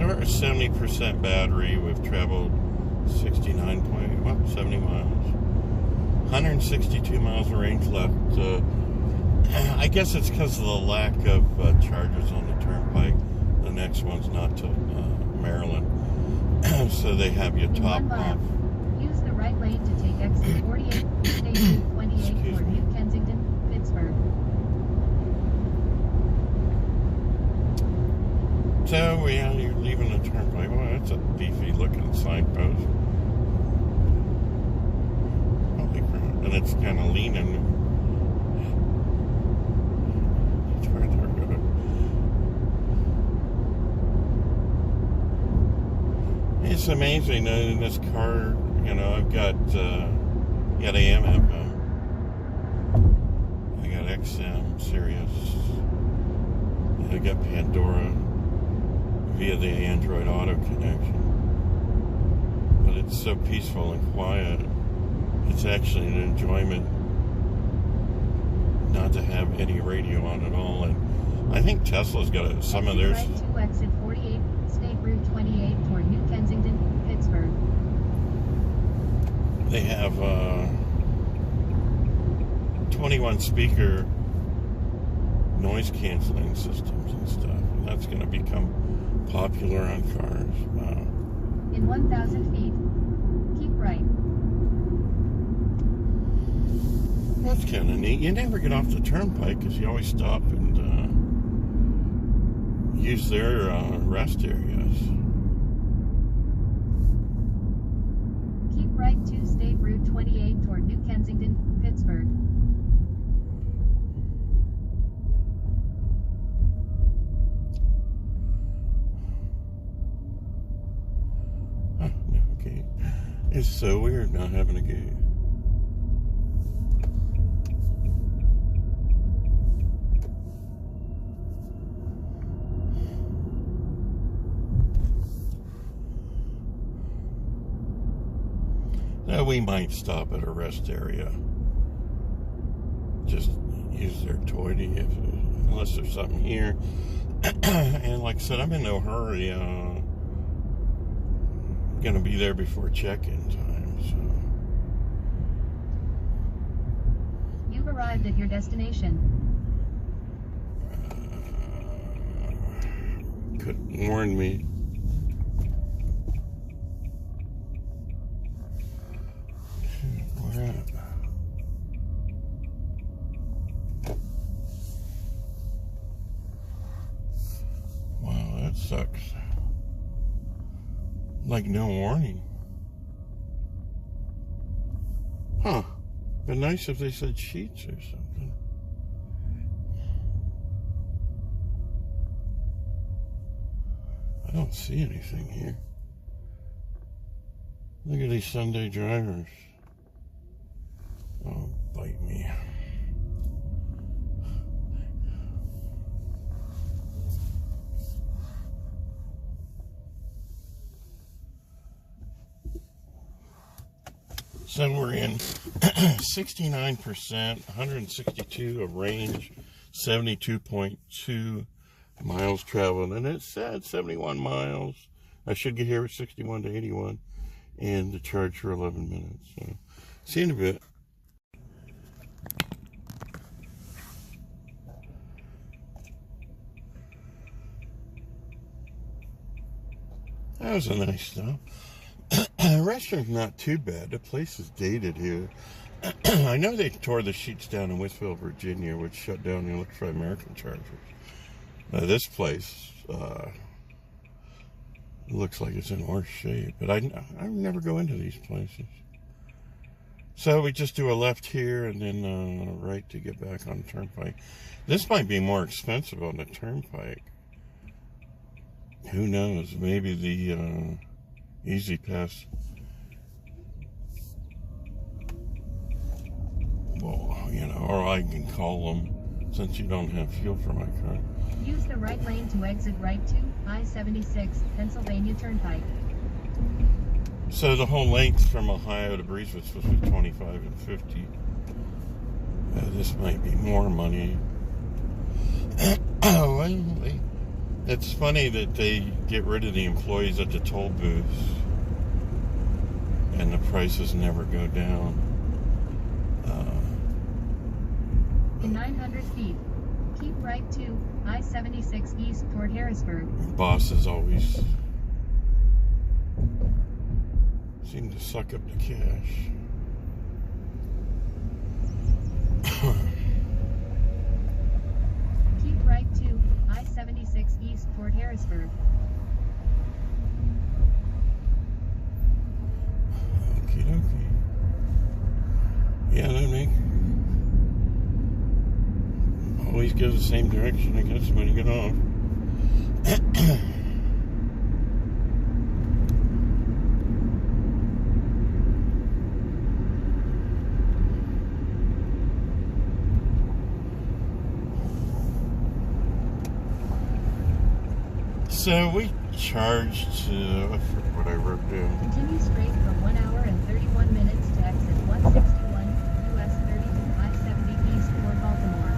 So we're at 70% battery. We've traveled 70 miles. 162 miles of range left. I guess it's because of the lack of chargers on the turnpike. The next one's not till Maryland. So they have you top off. Use the right lane to take exit 48, station 28 for New Kensington, Pittsburgh. So, yeah, you're leaving the turnpike. Well, that's a beefy looking signpost. Holy crap. And it's kind of leaning. It's where they're going. It's amazing in this car, you know, I've got, AM, FM. I got XM, Sirius. I got Pandora via the Android Auto connection. But it's so peaceful and quiet. It's actually an enjoyment not to have any radio on at all. And I think Tesla's got some of theirs. Right to exit 48, State Route 28 toward New Kensington, Pittsburgh. They have 21 speaker noise canceling systems and stuff. And that's going to become popular on cars. Wow. In 1,000 feet, keep right. That's kind of neat. You never get off the turnpike because you always stop and use their rest areas. Keep right to State Route 28 toward New Kensington, Pittsburgh. Okay. It's so weird not having a gate. Now we might stop at a rest area. Just use their toity unless there's something here. And like I said, I'm in no hurry. Going to be there before check-in time, so. You've arrived at your destination. Couldn't warn me. Where at? Wow, that sucks. Like no warning. Huh. Be nice if they said sheets or something. I don't see anything here. Look at these Sunday drivers. Oh, bite me. So we're in 69%, 162 of range, 72.2 miles traveled, and it said 71 miles. I should get here at 61 to 81, and the charge for 11 minutes. So, see you in a bit. That was a nice stop. The restaurant's not too bad. The place is dated here. I know they tore the sheets down in Westville, Virginia, which shut down the Electrified American Chargers. This place looks like it's in worse shape, but I never go into these places. So we just do a left here and then a right to get back on the turnpike. This might be more expensive on the turnpike. Who knows? Maybe the Easy Pass. Well, you know, or I can call them since you don't have fuel for my car. Use the right lane to exit right to I-76, Pennsylvania Turnpike. So the whole length from Ohio to Breeze was supposed to be 25 and 50. This might be more money. Well, It's funny that they get rid of the employees at the toll booths and the prices never go down. In 900 feet, keep right to I-76 east toward Harrisburg. Bosses always seem to suck up the cash. Keep right to I-76 east toward Harrisburg. Okie dokie. Yeah, that make always goes the same direction, I guess, when you get off. So we charged, I forget what I wrote down. Continue straight for 1 hour and 31 minutes to exit 161 US 30 to I-70 east toward Baltimore.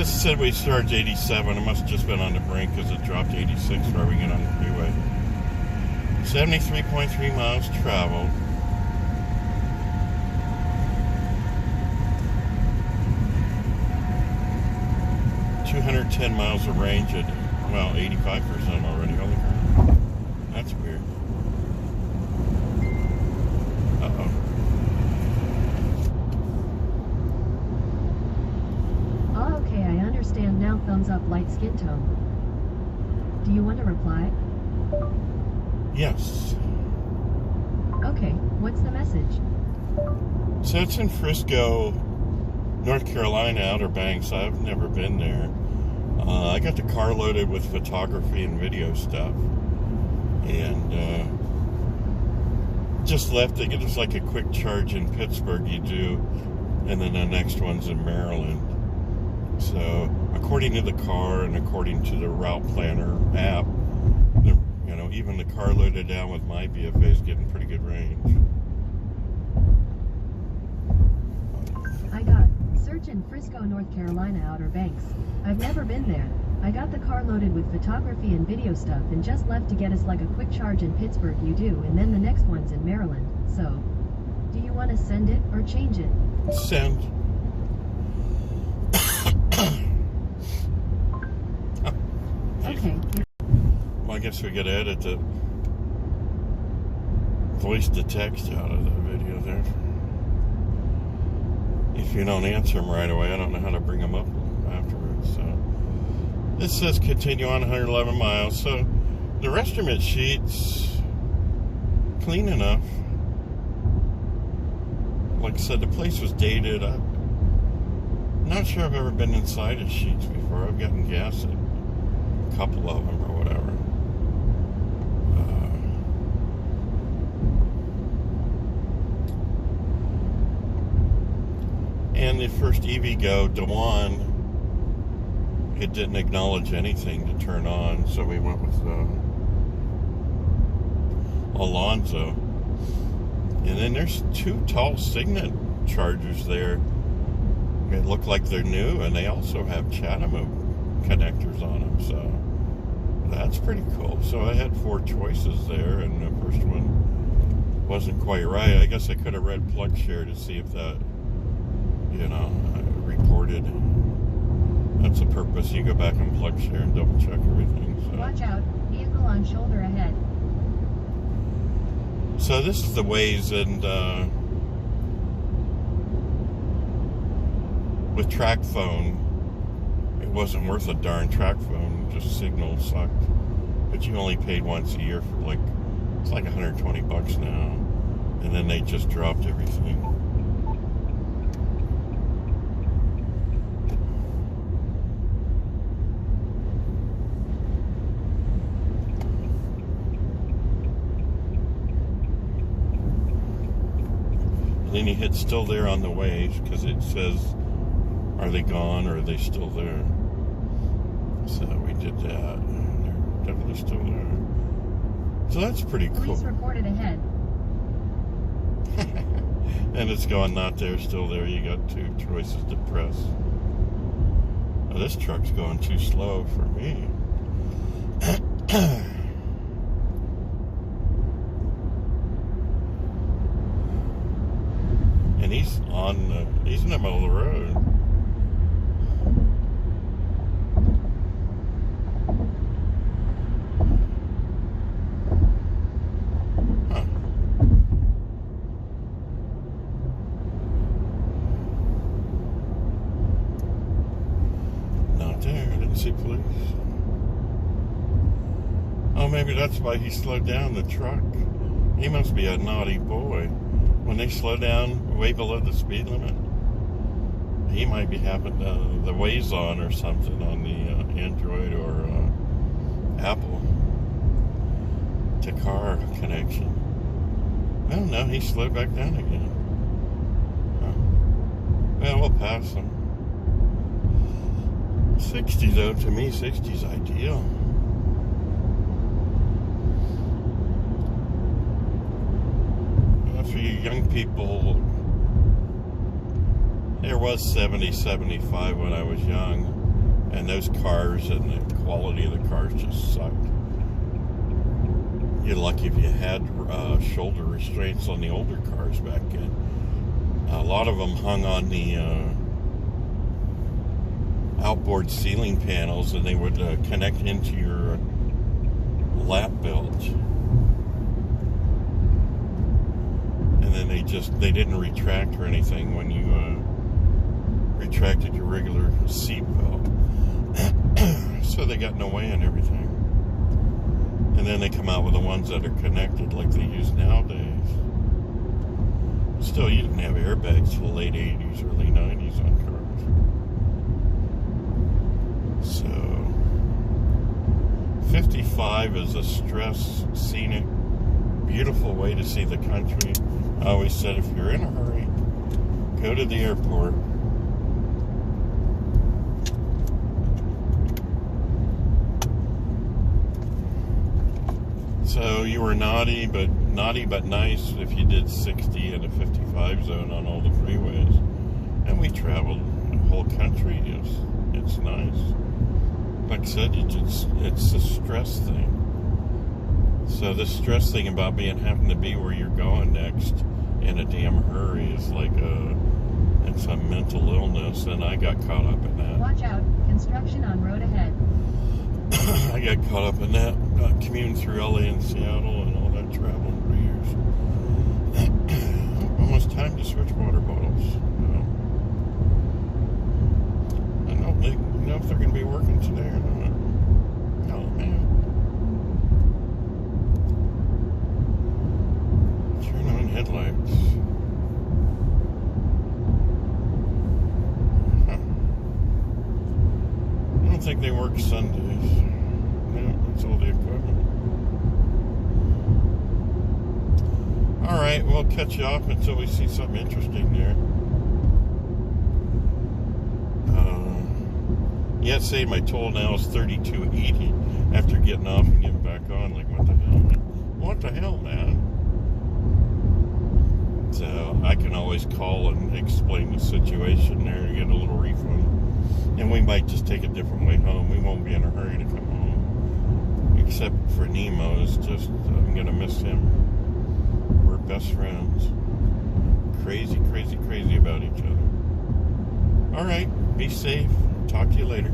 Said we charged 87. It must have just been on the brink because it dropped 86 where we get on the freeway. 73.3 miles traveled. $210 miles of range at, well, 85% already. Holy crap. That's weird. Uh-oh. Oh, okay, I understand now. Thumbs up, light skin tone. Do you want to reply? Yes. Okay, what's the message? So it's in Frisco, North Carolina, Outer Banks. I've never been there. I got the car loaded with photography and video stuff. And just left. They get us like a quick charge in Pittsburgh, you do. And then the next one's in Maryland. So according to the car and according to the route planner app, even the car loaded down with my BFA is getting pretty good range. I got search in Frisco, North Carolina, Outer Banks. I've never been there. I got the car loaded with photography and video stuff and just left to get us like a quick charge in Pittsburgh, you do, and then the next one's in Maryland. So, do you want to send it or change it? Send. Okay. Well, I guess we gotta edit the voice to text out of the video there. If you don't answer them right away, I don't know how to bring them up afterwards. So this says continue on 111 miles. So the restroom sheet's clean enough. Like I said, the place was dated. I'm not sure I've ever been inside of Sheets before. I've gotten gas at a couple of them or whatever. And the first EVgo, DeWan, it didn't acknowledge anything to turn on, so we went with Alonzo. And then there's two tall Signet chargers there. It look like they're new, and they also have Chatham connectors on them, so that's pretty cool. So I had 4 choices there, and the first one wasn't quite right. I guess I could have read PlugShare to see if that, reported. That's the purpose. You go back and PlugShare and double check everything. So. Watch out, vehicle on shoulder ahead. So this is the Waze, and with track phone, it wasn't worth a darn track phone. Just Signal sucked. But you only paid once a year for it's like $120 now, and then they just dropped everything. And then you hit still there on the Waze because it says, are they gone or are they still there? So we did that. They're definitely still there. So that's pretty cool. Police reported ahead. And it's going not there, still there. You got 2 choices to press. Oh, this truck's going too slow for me. And he's in the middle of the road. Huh. Not there. I didn't see police. Oh, maybe that's why he slowed down the truck. He must be a naughty boy. When they slow down way below the speed limit, he might be having the Waze on or something on the Android or Apple to car connection. Oh no, he slowed back down again. Oh. Well, we'll pass him. 60 though, to me 60's ideal. For you young people, there was 70, 75 when I was young, and those cars and the quality of the cars just sucked. You're lucky if you had shoulder restraints on the older cars back then. A lot of them hung on the outboard ceiling panels, and they would connect into your lap belt. And then they didn't retract or anything when you retracted your regular seat belt. So they got in the way and everything. And then they come out with the ones that are connected like they use nowadays. Still, you didn't have airbags till the late 80s, early 90s on cars. So 55 is a stress, scenic, beautiful way to see the country. I always said, if you're in a hurry, go to the airport. So you were naughty but nice if you did 60 in a 55 zone on all the freeways. And we traveled the whole country. It's nice. Like I said, it's a stress thing. So this stress thing about having to be where you're going next in a damn hurry is like it's a mental illness, and I got caught up in that. Watch out, construction on road ahead. I got caught up in that, commuting through LA and Seattle and all that travel for years. Almost time to switch water bottles. I don't know if they're going to be working today or not. Oh man. Turn on headlights. I don't think they work Sundays. No, that's all the equipment. Alright, we'll catch you off until we see something interesting there. Yeah, say my toll now is $32.80 after getting off and getting back on. Like, what the hell, man? What the hell, man? So I can always call and explain the situation there and get a little refund. And we might just take a different way home. We won't be in a hurry to come home. Except for Nemo, it's just, I'm going to miss him. We're best friends. Crazy, crazy, crazy about each other. Alright, be safe. Talk to you later.